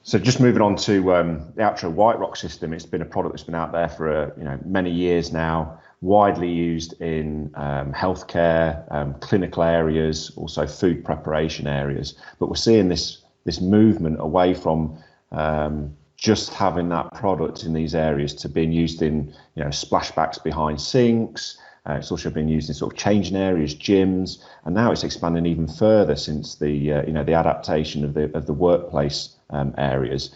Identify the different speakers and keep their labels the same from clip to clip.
Speaker 1: So just moving on to the Altro Whiterock system, it's been a product that's been out there for many years now, widely used in healthcare, clinical areas, also food preparation areas. But we're seeing this movement away from just having that product in these areas to being used in splashbacks behind sinks. It's also been used in sort of changing areas, gyms, and now it's expanding even further since the the adaptation of the workplace areas.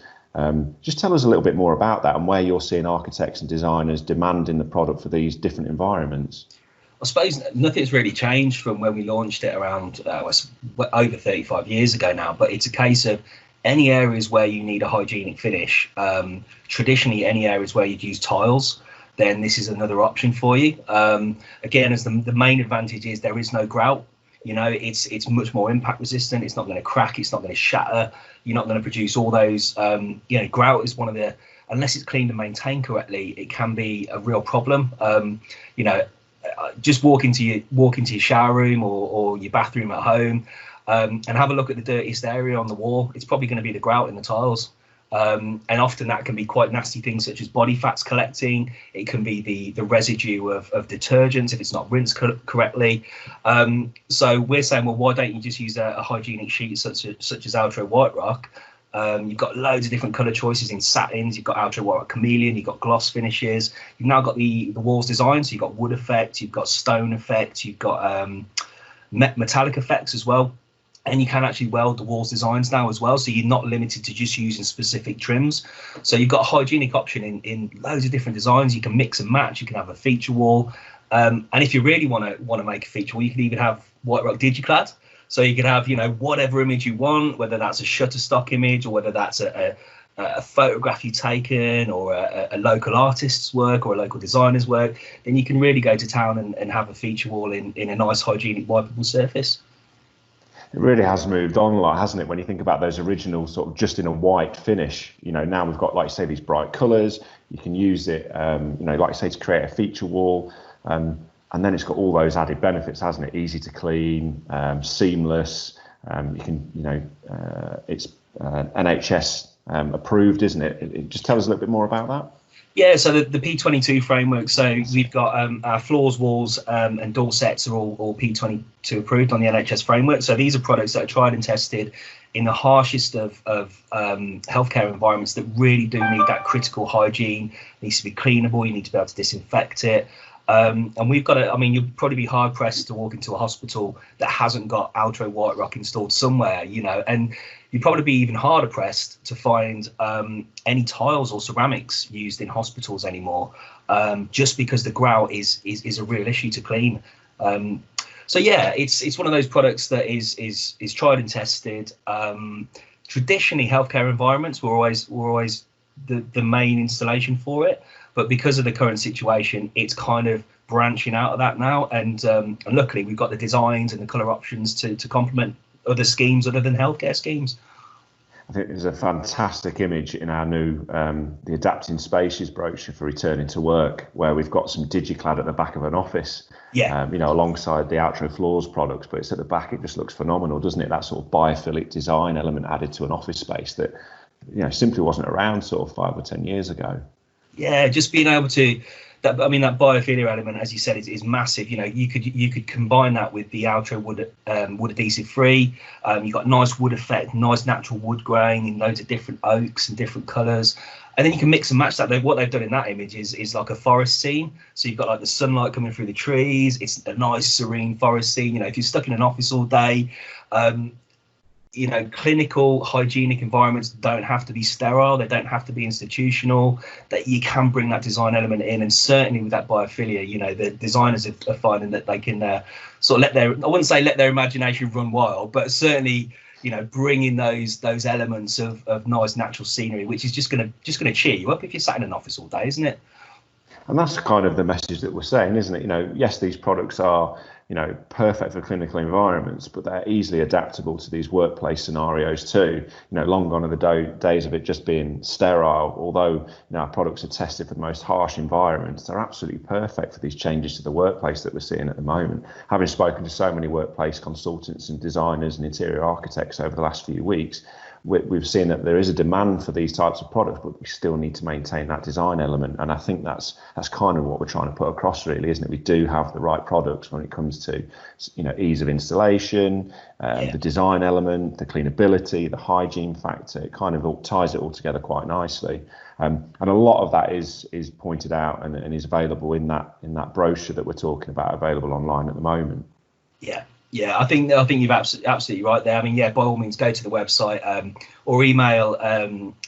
Speaker 1: Just tell us a little bit more about that and where you're seeing architects and designers demanding the product for these different environments.
Speaker 2: I suppose nothing's really changed from when we launched it around over 35 years ago now, but it's a case of any areas where you need a hygienic finish, traditionally any areas where you'd use tiles, then this is another option for you. Again, as the main advantage is there is no grout. It's much more impact resistant. It's not going to crack. It's not going to shatter. You're not going to produce all those. Grout is one of the, unless it's cleaned and maintained correctly, it can be a real problem. Just walk into your shower room or your bathroom at home, and have a look at the dirtiest area on the wall. It's probably going to be the grout in the tiles. And often that can be quite nasty things such as body fats collecting. It can be the residue of detergents if it's not rinsed correctly. So we're saying, well, why don't you just use a hygienic sheet such as Altro Whiterock? You've got loads of different colour choices in satins. You've got Altro Whiterock Chameleon. You've got gloss finishes. You've now got the walls design. So you've got wood effect. You've got stone effect. You've got metallic effects as well. And you can actually weld the walls designs now as well, so you're not limited to just using specific trims. So you've got a hygienic option in loads of different designs. You can mix and match. You can have a feature wall, and if you really want to make a feature wall, you can even have Whiterock Digiclad. So you can have whatever image you want, whether that's a Shutterstock image or whether that's a photograph you've taken or a local artist's work or a local designer's work. Then you can really go to town and have a feature wall in a nice hygienic wipeable surface.
Speaker 1: It really has moved on a lot, hasn't it? When you think about those original sort of just in a white finish, now we've got, like you say, these bright colours. You can use it, like you say, to create a feature wall. And then it's got all those added benefits, hasn't it? Easy to clean, seamless. You can, it's NHS approved, isn't it? Just tell us a little bit more about that.
Speaker 2: Yeah, so the P22 framework, so we've got our floors, walls and door sets are all P22 approved on the NHS framework. So these are products that are tried and tested in the harshest of healthcare environments that really do need that critical hygiene. It needs to be cleanable, you need to be able to disinfect it. And we've got you'll probably be hard pressed to walk into a hospital that hasn't got Altro Whiterock installed somewhere, and you'd probably be even harder pressed to find any tiles or ceramics used in hospitals anymore, just because the grout is a real issue to clean. So yeah, it's one of those products that is tried and tested. Traditionally, healthcare environments were always the main installation for it. But because of the current situation, it's kind of branching out of that now. And luckily, we've got the designs and the colour options to complement other schemes other than healthcare schemes.
Speaker 1: I think there's a fantastic image in our new the Adapting Spaces brochure for returning to work, where we've got some Digiclad at the back of an office, alongside the Altro Floors products. But it's at the back, it just looks phenomenal, doesn't it? That sort of biophilic design element added to an office space that simply wasn't around sort of 5 or 10 years ago.
Speaker 2: Yeah, just being able to, that biophilia element, as you said, is massive. You could combine that with the Altro wood adhesive free. You've got nice wood effect, nice natural wood grain in loads of different oaks and different colours. And then you can mix and match that. What they've done in that image is like a forest scene. So you've got like the sunlight coming through the trees. It's a nice serene forest scene. If you're stuck in an office all day, clinical hygienic environments don't have to be sterile, they don't have to be institutional, that you can bring that design element in. And certainly with that biophilia, the designers are finding that they can sort of I wouldn't say let their imagination run wild, but certainly bring in those elements of nice natural scenery, which is just gonna cheer you up if you're sat in an office all day, isn't it?
Speaker 1: And that's kind of the message that we're saying, isn't it? Yes, these products are perfect for clinical environments, but they're easily adaptable to these workplace scenarios too. Long gone are the days of it just being sterile. Although our products are tested for the most harsh environments, they're absolutely perfect for these changes to the workplace that we're seeing at the moment. Having spoken to so many workplace consultants and designers and interior architects over the last few weeks, we've seen that there is a demand for these types of products, but we still need to maintain that design element. And I think that's kind of what we're trying to put across, really, isn't it? We do have the right products when it comes to, ease of installation, the design element, the cleanability, the hygiene factor. It kind of all ties it all together quite nicely. And a lot of that is pointed out and is available in that brochure that we're talking about, available online at the moment.
Speaker 2: Yeah, I think you've absolutely right there. I mean, by all means, go to the website or email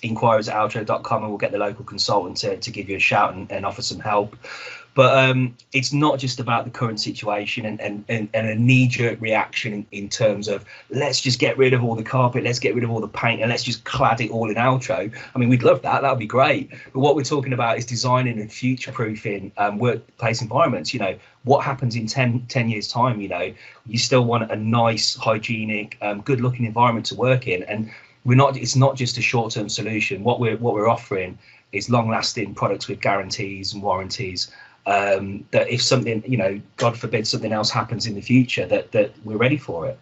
Speaker 2: inquiries@altro.com, and we'll get the local consultant to give you a shout and offer some help. But it's not just about the current situation and a knee-jerk reaction in terms of let's just get rid of all the carpet, let's get rid of all the paint, and let's just clad it all in Altro. I mean, we'd love that. That would be great. But what we're talking about is designing and future-proofing workplace environments. What happens in 10 years' time? You still want a nice, hygienic, good-looking environment to work in. And it's not just a short-term solution. What we're offering is long-lasting products with guarantees and warranties. That if something, God forbid, something else happens in the future, that we're ready for it.